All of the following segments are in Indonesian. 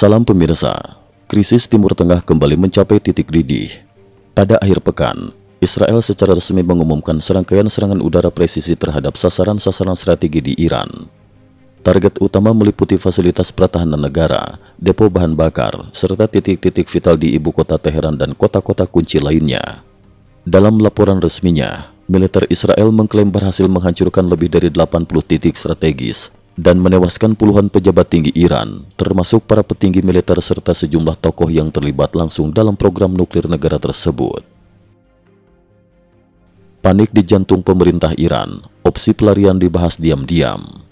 Salam pemirsa, krisis Timur Tengah kembali mencapai titik didih. Pada akhir pekan, Israel secara resmi mengumumkan serangkaian serangan udara presisi terhadap sasaran-sasaran strategi di Iran. Target utama meliputi fasilitas pertahanan negara, depo bahan bakar, serta titik-titik vital di ibu kota Teheran dan kota-kota kunci lainnya. Dalam laporan resminya, militer Israel mengklaim berhasil menghancurkan lebih dari 80 titik strategis dan menewaskan puluhan pejabat tinggi Iran, termasuk para petinggi militer serta sejumlah tokoh yang terlibat langsung dalam program nuklir negara tersebut. Panik di jantung pemerintah Iran, opsi pelarian dibahas diam-diam.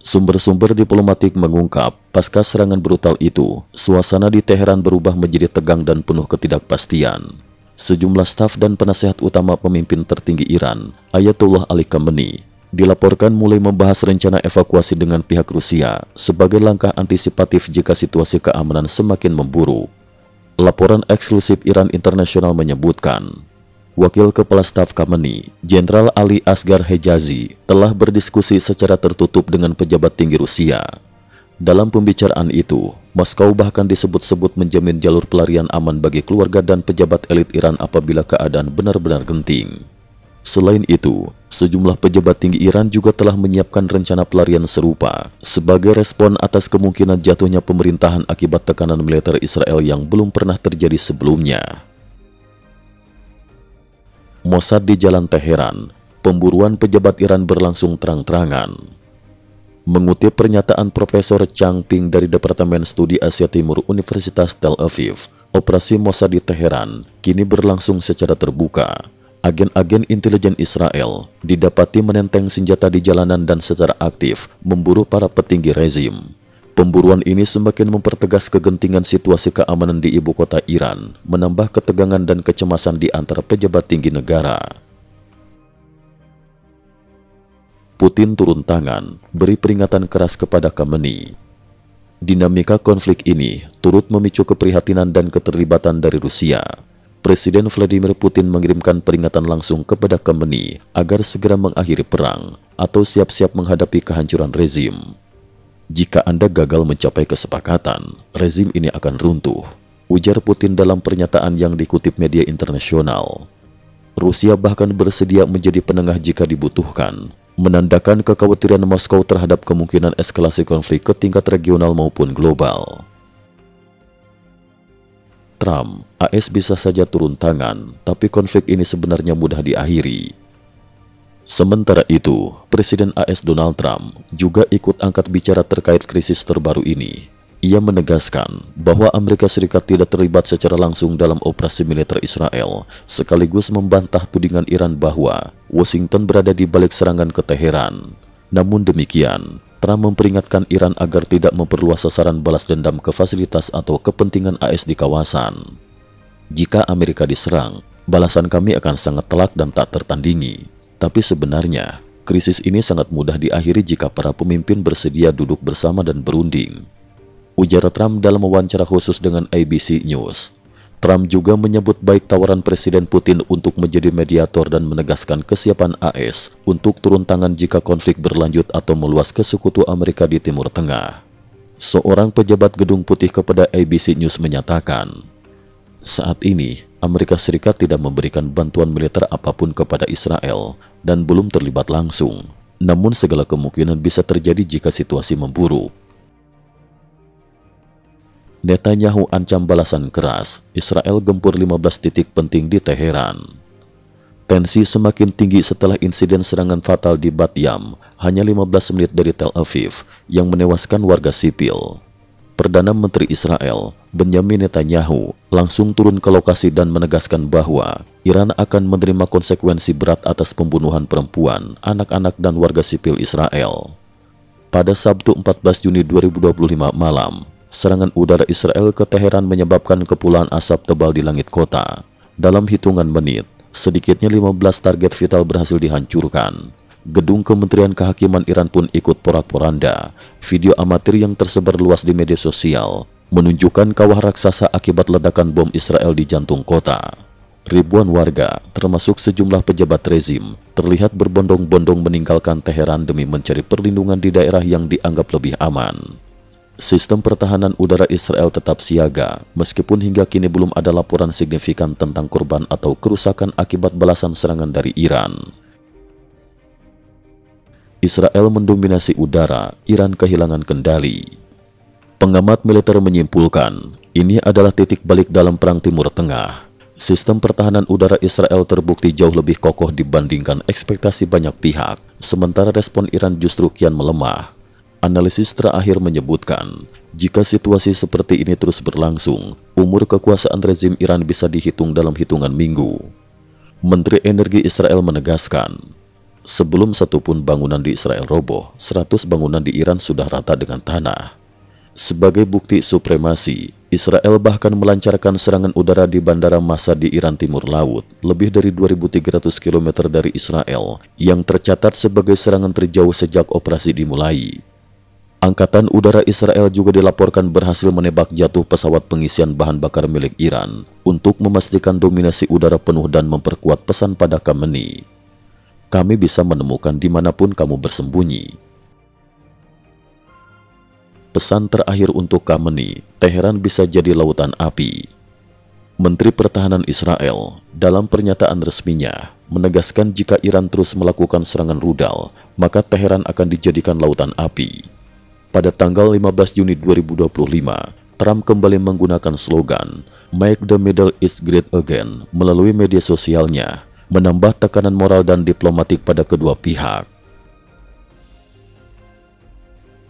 Sumber-sumber diplomatik mengungkap, pasca serangan brutal itu, suasana di Teheran berubah menjadi tegang dan penuh ketidakpastian. Sejumlah staf dan penasehat utama pemimpin tertinggi Iran, Ayatollah Ali Khamenei, dilaporkan mulai membahas rencana evakuasi dengan pihak Rusia sebagai langkah antisipatif jika situasi keamanan semakin memburuk. Laporan eksklusif Iran Internasional menyebutkan, Wakil Kepala Staf Khamenei, Jenderal Ali Asghar Hejazi, telah berdiskusi secara tertutup dengan pejabat tinggi Rusia. Dalam pembicaraan itu, Moskow bahkan disebut-sebut menjamin jalur pelarian aman bagi keluarga dan pejabat elit Iran apabila keadaan benar-benar genting. Selain itu, sejumlah pejabat tinggi Iran juga telah menyiapkan rencana pelarian serupa sebagai respon atas kemungkinan jatuhnya pemerintahan akibat tekanan militer Israel yang belum pernah terjadi sebelumnya. Mossad di Jalan Teheran, pemburuan pejabat Iran berlangsung terang-terangan. Mengutip pernyataan Profesor Chang Ping dari Departemen Studi Asia Timur Universitas Tel Aviv, operasi Mossad di Teheran kini berlangsung secara terbuka. Agen-agen intelijen Israel didapati menenteng senjata di jalanan dan secara aktif memburu para petinggi rezim. Pemburuan ini semakin mempertegas kegentingan situasi keamanan di ibu kota Iran, menambah ketegangan dan kecemasan di antara pejabat tinggi negara. Putin turun tangan, beri peringatan keras kepada Khamenei. Dinamika konflik ini turut memicu keprihatinan dan keterlibatan dari Rusia. Presiden Vladimir Putin mengirimkan peringatan langsung kepada Khamenei agar segera mengakhiri perang atau siap-siap menghadapi kehancuran rezim. Jika Anda gagal mencapai kesepakatan, rezim ini akan runtuh, ujar Putin dalam pernyataan yang dikutip media internasional. Rusia bahkan bersedia menjadi penengah jika dibutuhkan, menandakan kekhawatiran Moskow terhadap kemungkinan eskalasi konflik ke tingkat regional maupun global. Trump, AS bisa saja turun tangan, tapi konflik ini sebenarnya mudah diakhiri. Sementara itu, Presiden AS Donald Trump juga ikut angkat bicara terkait krisis terbaru ini. Ia menegaskan bahwa Amerika Serikat tidak terlibat secara langsung dalam operasi militer Israel, sekaligus membantah tudingan Iran bahwa Washington berada di balik serangan ke Teheran. Namun demikian, Trump memperingatkan Iran agar tidak memperluas sasaran balas dendam ke fasilitas atau kepentingan AS di kawasan. Jika Amerika diserang, balasan kami akan sangat telak dan tak tertandingi. Tapi sebenarnya, krisis ini sangat mudah diakhiri jika para pemimpin bersedia duduk bersama dan berunding, ujar Trump dalam wawancara khusus dengan ABC News. Trump juga menyebut baik tawaran Presiden Putin untuk menjadi mediator dan menegaskan kesiapan AS untuk turun tangan jika konflik berlanjut atau meluas ke sekutu Amerika di Timur Tengah. Seorang pejabat Gedung Putih kepada ABC News menyatakan, saat ini Amerika Serikat tidak memberikan bantuan militer apapun kepada Israel dan belum terlibat langsung. Namun segala kemungkinan bisa terjadi jika situasi memburuk. Netanyahu ancam balasan keras, Israel gempur 15 titik penting di Teheran. Tensi semakin tinggi setelah insiden serangan fatal di Bat Yam, hanya 15 menit dari Tel Aviv, yang menewaskan warga sipil. Perdana Menteri Israel, Benjamin Netanyahu, langsung turun ke lokasi dan menegaskan bahwa Iran akan menerima konsekuensi berat atas pembunuhan perempuan, anak-anak dan warga sipil Israel. Pada Sabtu 14 Juni 2025 malam, serangan udara Israel ke Teheran menyebabkan kepulan asap tebal di langit kota. Dalam hitungan menit, sedikitnya 15 target vital berhasil dihancurkan. Gedung Kementerian Kehakiman Iran pun ikut porak-poranda. Video amatir yang tersebar luas di media sosial menunjukkan kawah raksasa akibat ledakan bom Israel di jantung kota. Ribuan warga, termasuk sejumlah pejabat rezim, terlihat berbondong-bondong meninggalkan Teheran demi mencari perlindungan di daerah yang dianggap lebih aman. Sistem pertahanan udara Israel tetap siaga, meskipun hingga kini belum ada laporan signifikan tentang korban atau kerusakan akibat balasan serangan dari Iran. Israel mendominasi udara, Iran kehilangan kendali. Pengamat militer menyimpulkan, ini adalah titik balik dalam Perang Timur Tengah. Sistem pertahanan udara Israel terbukti jauh lebih kokoh dibandingkan ekspektasi banyak pihak, sementara respon Iran justru kian melemah. Analisis terakhir menyebutkan, jika situasi seperti ini terus berlangsung, umur kekuasaan rezim Iran bisa dihitung dalam hitungan minggu. Menteri Energi Israel menegaskan, sebelum satupun bangunan di Israel roboh, 100 bangunan di Iran sudah rata dengan tanah. Sebagai bukti supremasi, Israel bahkan melancarkan serangan udara di Bandara Masa di Iran Timur Laut, lebih dari 2.300 km dari Israel, yang tercatat sebagai serangan terjauh sejak operasi dimulai. Angkatan Udara Israel juga dilaporkan berhasil menembak jatuh pesawat pengisian bahan bakar milik Iran untuk memastikan dominasi udara penuh dan memperkuat pesan pada Khamenei. Kami bisa menemukan dimanapun kamu bersembunyi. Pesan terakhir untuk Khamenei, Teheran bisa jadi lautan api. Menteri Pertahanan Israel dalam pernyataan resminya menegaskan jika Iran terus melakukan serangan rudal, maka Teheran akan dijadikan lautan api. Pada tanggal 15 Juni 2025, Trump kembali menggunakan slogan "Make the Middle East Great Again" melalui media sosialnya, menambah tekanan moral dan diplomatik pada kedua pihak.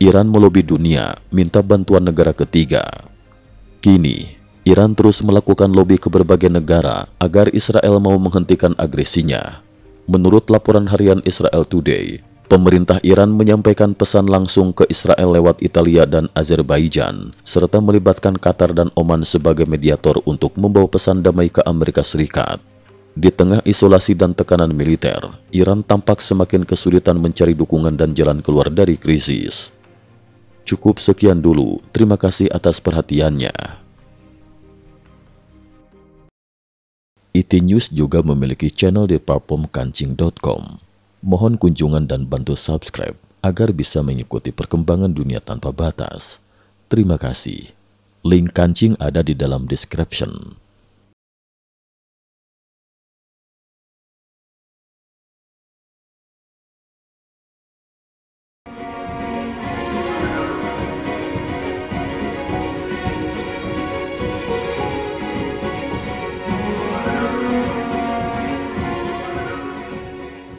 Iran melobi dunia minta bantuan negara ketiga. Kini, Iran terus melakukan lobi ke berbagai negara agar Israel mau menghentikan agresinya. Menurut laporan harian Israel Today, pemerintah Iran menyampaikan pesan langsung ke Israel lewat Italia dan Azerbaijan, serta melibatkan Qatar dan Oman sebagai mediator untuk membawa pesan damai ke Amerika Serikat. Di tengah isolasi dan tekanan militer, Iran tampak semakin kesulitan mencari dukungan dan jalan keluar dari krisis. Cukup sekian dulu, terima kasih atas perhatiannya. IT News juga memiliki channel di platform kancing.com. Mohon kunjungan dan bantu subscribe agar bisa mengikuti perkembangan dunia tanpa batas. Terima kasih. Link kancing ada di dalam description.